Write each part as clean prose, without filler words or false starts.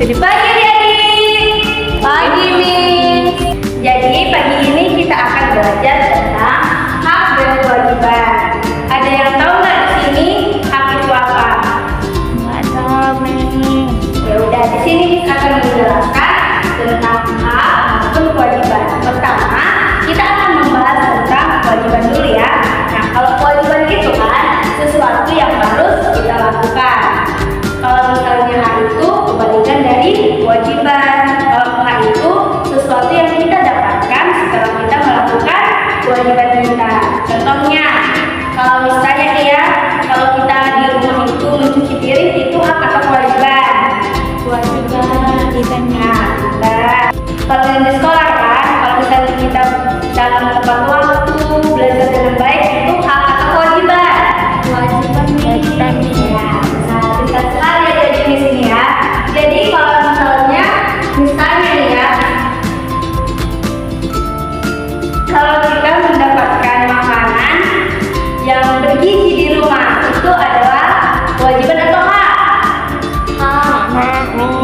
Pagi adik. Pagi Miss. Jadi pagi ini kita akan belajar tentang hak dan kewajiban. Ada yang tahu nggak di sini hak itu apa? Nggak tahu, Miss. Ya udah, di sini Miss akan menjelaskan tentang hak maupun kewajiban. Pertama, kita akan membahas tentang kewajiban dulu ya. Nah, kalau kewajiban itu kan sesuatu yang harus kita lakukan. Kalau misalnya hak itu kebalikan dari kewajiban. Kalau hak itu sesuatu yang kita dapatkan setelah kita melakukan kewajiban kita. Contohnya, kalau misalnya nih ya, kalau kita di rumah itu mencuci piring itu hak atau kewajiban? Kewajiban ditanya. Nah, kalau di sekolah kan, kalau misalnya kita dalam tepat waktu belajar dengan baik itu hak atau kewajiban? Kewajiban ditanya. Nah, bisa sekali ya jadi di sini ya. Jadi kalau misalnya nih ya, kalau kita mendapatkan makanan yang bergizi di rumah itu adalah kewajiban atau hak?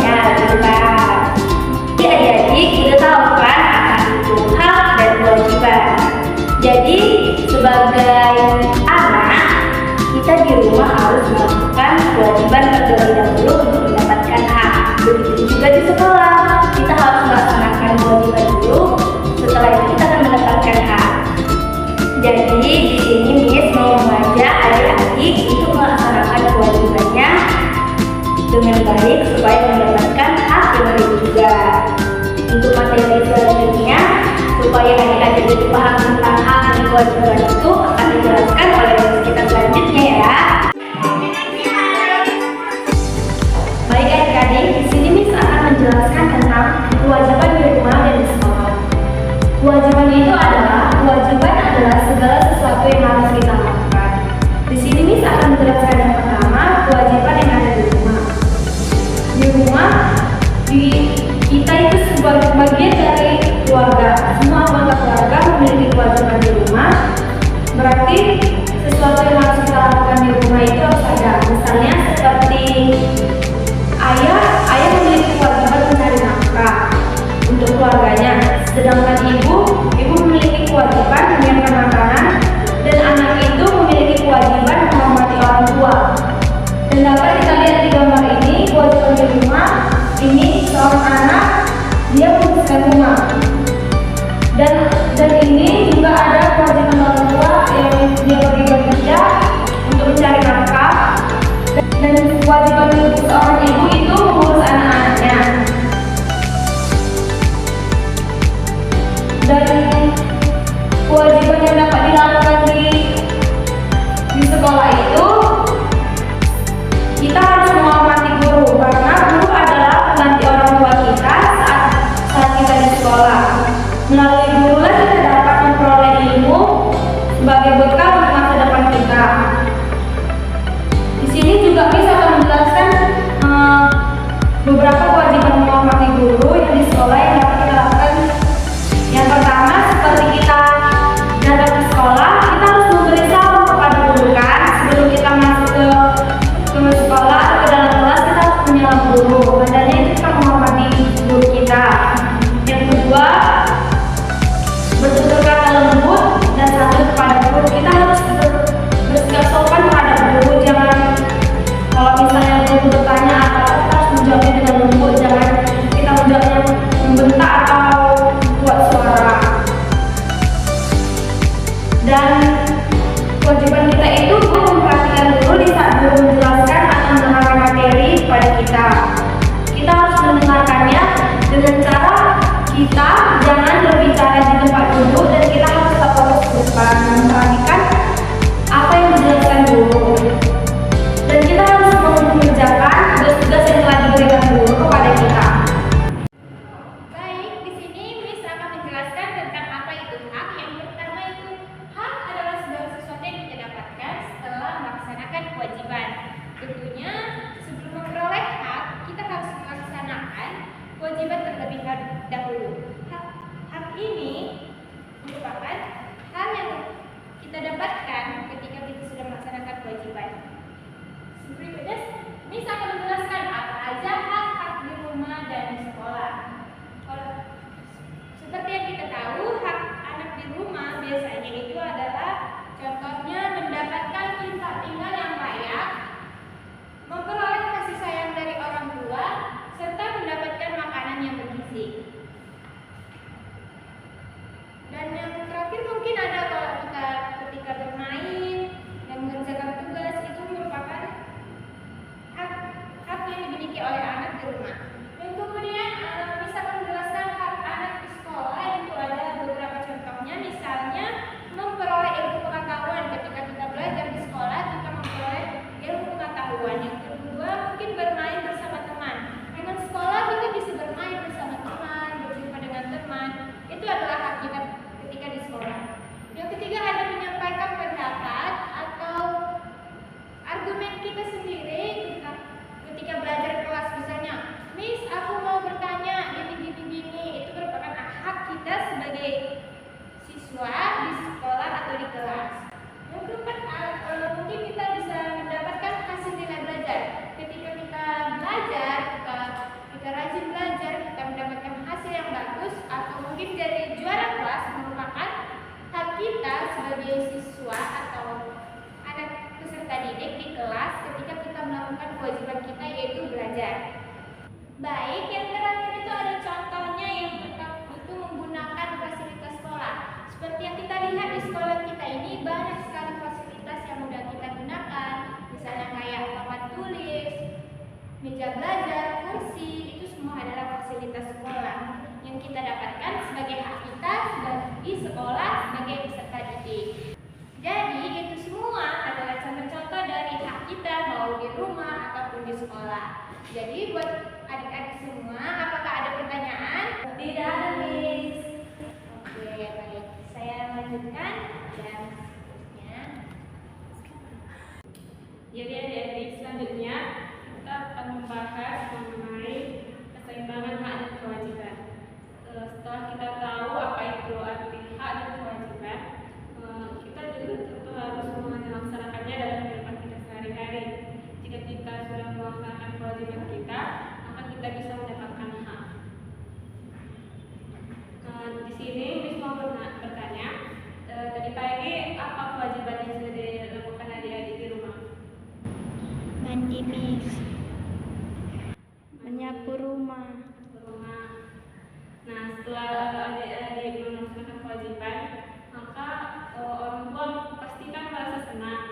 Ya, benar. Jadi kita tahu kan akan itu hak dan kewajiban. Jadi sebagai anak kita di rumah harus melakukan kewajiban terlebih dahulu untuk mendapatkan hak. Begitu juga di sekolah kita harus melaksanakan kewajiban dulu. Setelah itu kita akan mendapatkan hak. Jadi di sini Miss mau mengajak adik-adik untuk melaksanakan kewajibannya dengan baik supaya mendapatkan hak yang baik juga. Untuk materi selanjutnya, supaya adik-adik itu paham tentang hak dan kewajiban itu akan dijelaskan oleh Miss kita selanjutnya ya. Baik adik-adik, di sini Miss akan menjelaskan tentang kewajiban di rumah dan di sekolah. Kewajiban itu adalah segala sesuatu yang harus kita lakukan. Di sini Miss akan menjelaskan yang pertama, kewajiban yang ada di rumah. Di rumah, kita itu sebagai bagian dari keluarga. Semua anggota keluarga memiliki kewajiban di rumah. Berarti sesuatu yang harus kita lakukan di rumah itu harus ada. Misalnya seperti ayah memiliki kewajiban mencari nafkah untuk keluarganya. Sedangkan ibu memiliki kewajiban menyiapkan makanan, dan anak itu memiliki kewajiban menghormati orang tua. Dan dapat kita lihat di gambar ini, kewajiban di rumah ini seorang anak dia membersihkan rumah. Dan ini juga ada kewajiban orang tua yang dia pergi bekerja untuk mencari nafkah. Dan kewajiban seorang ibu itu mengurus anak-anaknya. Dan kewajiban yang dapat dilakukan di sekolah itu, kita harus menghormati guru, karena guru adalah pengganti orang tua kita saat kita di sekolah. Melalui guru lah kita dapat memperoleh ilmu sebagai bekal untuk masa depan kita. Di sini juga bisa menjelaskan beberapa kewajiban menghormati guru yang di sekolah yang dapat kita lakukan. Yang pertama, seperti kita datang ke sekolah, kita harus memberi salam kepada guru kan. Sebelum kita masuk ke sekolah atau ke dalam kelas, kita harus menyapa guru. Tandanya itu kita menghormati guru kita. Yang kedua, bertutur kata lembut dan santun kepada guru. Kita harus bersikap sopan terhadap guru. Jangan kalau misalnya guru bertanya apa, kita harus menjawabnya dengan lembut. Jangan kita menjawabnya membentak atau buat suara. Dan kewajiban kita itu memperhatikan guru di saat guru menjelaskan atau menerangkan materi kepada kita. Kita harus mendengarkannya dengan cara kita jangan berbicara di tempat duduk, dan kita harus tetap fokus ke depan memperhatikan apa yang dijelaskan guru. Dan kita harus mengerjakan tugas-tugas yang telah diberikan guru kepada kita. Baik, di sini Miss akan menjelaskan tentang apa itu hak. Yang pertama itu hak adalah segala sesuatu yang kita dapatkan setelah melaksanakan kewajiban. Tentunya sebelum memperoleh hak, kita harus melaksanakan kewajiban terlebih dahulu. Contohnya mendapatkan tempat tinggal yang layak, memperoleh kasih sayang dari orang tua, serta mendapatkan makanan yang bergizi. Dan yang terakhir mungkin ada kalau kita ketika bermain dan mengerjakan tugas, itu merupakan hak yang dimiliki oleh anak di rumah. Dan kemudian bisa menjelaskan hak anak di sekolah, itu ada beberapa contohnya, misalnya memperoleh ilmu pengetahuan. Ketika kita belajar di sekolah, kita memperoleh ilmu pengetahuan. Yang kedua mungkin bermain bersama teman. Dengan sekolah kita bisa bermain bersama teman, berjumpa dengan teman. Itu adalah hak kita ketika di sekolah. Yang ketiga ada menyampaikan pendapat atau argumen kita sendiri ketika belajar di kelas. Misalnya, Miss, aku mau bertanya gini. Itu merupakan hak kita sebagai siswa di sekolah atau di kelas. Yang keempat, mungkin kita bisa mendapatkan hasil nilai belajar. Ketika kita belajar, kita rajin belajar, kita mendapatkan hasil yang bagus, atau mungkin jadi juara kelas, merupakan hak kita sebagai siswa atau anak peserta didik di kelas ketika kita melakukan kewajiban kita, yaitu belajar. Baik, yang terakhir itu ada contohnya yang itu menggunakan fasilitas sekolah. Seperti yang kita lihat di sekolah kita ini banyak sekali fasilitas yang mudah kita gunakan, misalnya kayak papan tulis, meja belajar, kursi, itu semua adalah fasilitas sekolah yang kita dapatkan sebagai hak kita di sekolah sebagai peserta didik. Jadi itu semua adalah contoh-contoh dari hak kita mau di rumah ataupun di sekolah. Jadi buat adik-adik semua, apakah ada pertanyaan? Tidak ada, Miss. Oke, baik. Saya lanjutkan dan seterusnya. Jadi adik-adik, selanjutnya kita akan membahas mengenai keseimbangan hak dan kewajiban. Setelah kita tahu apa itu arti hak dan kewajiban, kita juga tentu harus melaksanakannya dalam kehidupan kita sehari-hari. Jika kita sudah melaksanakan kewajiban kita, maka kita bisa mendapatkan hak. Di sini Miss mau bertanya, tadi pagi apa kewajiban yang sudah dilakukan adik-adik di rumah? Mandi, Miss. Menyapu rumah. Nah, setelah adik-adik melaksanakan kewajiban, maka orang tua pastikan merasa senang.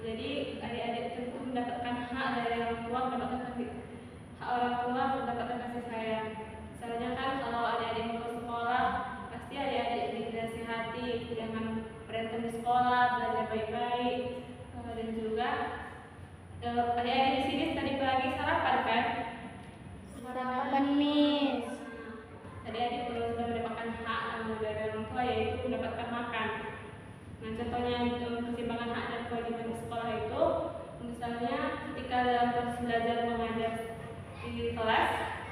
Jadi adik-adik tentu mendapatkan hak dari orang tua, mendapatkan hak orang tua, mendapatkan kasih sayang. Misalnya kan kalau adik-adik mau ke sekolah, pasti adik-adik dinasihati jangan berantem di sekolah, belajar baik-baik, dan juga adik-adik di sini tadi pagi sarapan kan? Sarapan, Miss. Adik-adik sudah mendapatkan hak dari orang tua, yaitu mendapatkan makan. Nah, contohnya keseimbangan hak dan kewajiban di sekolah itu, misalnya ketika dalam proses belajar mengajar di kelas,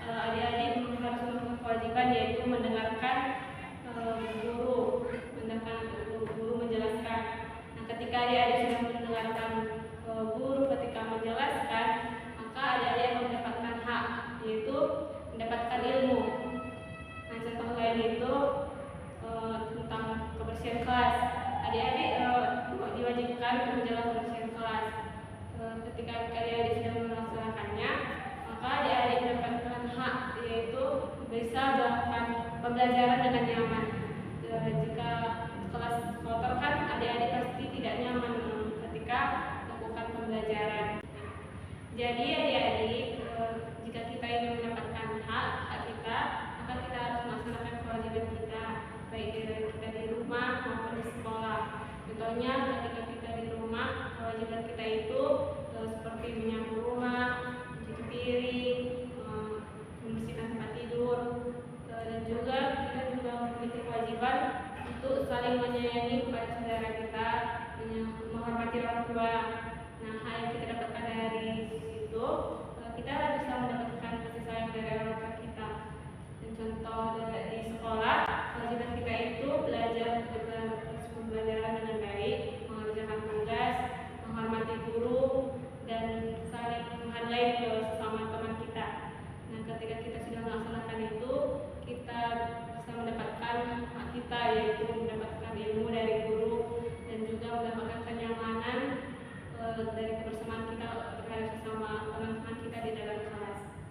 adik-adik harus melakukan kewajiban, yaitu mendengarkan guru menjelaskan. Nah, ketika adik-adik sudah mendengarkan guru ketika menjelaskan, maka adik-adik akan mendapatkan hak, yaitu mendapatkan ilmu. Nah, contoh lain itu tentang kebersihan kelas. Adik-adik diwajibkan untuk menjaga kebersihan kelas. Ketika adik-adik sudah melaksanakannya, maka adik-adik mendapatkan hak, yaitu bisa melakukan pembelajaran dengan nyaman. Jika kelas kotor kan adik-adik pasti tidak nyaman ketika melakukan pembelajaran. Jadi adik-adik, jika kita ingin mendapatkan hak kita, maka kita harus melaksanakan kewajiban kita, baik dari kita di rumah maupun di sekolah. Contohnya ketika kita di rumah, kewajiban kita itu seperti menyapu rumah, mencuci piring, membersihkan tempat tidur, dan juga kita juga memiliki kewajiban untuk saling menyayangi kepada saudara kita, menghormati orang tua. Nah, hal yang kita dapatkan dari situ, kita bisa mendapatkan kasih sayang dari orang tua kita. Dan contoh di sekolah, kewajiban kita itu belajar pembelajaran dengan baik, mengerjakan tugas, menghormati guru, dan saling menghargai sesama teman kita. Nah, ketika kita sudah melaksanakan itu, kita bisa mendapatkan hak kita, yaitu mendapatkan ilmu dari guru dan juga mendapatkan kebersamaan kita terhadap sesama teman-teman kita di dalam kelas.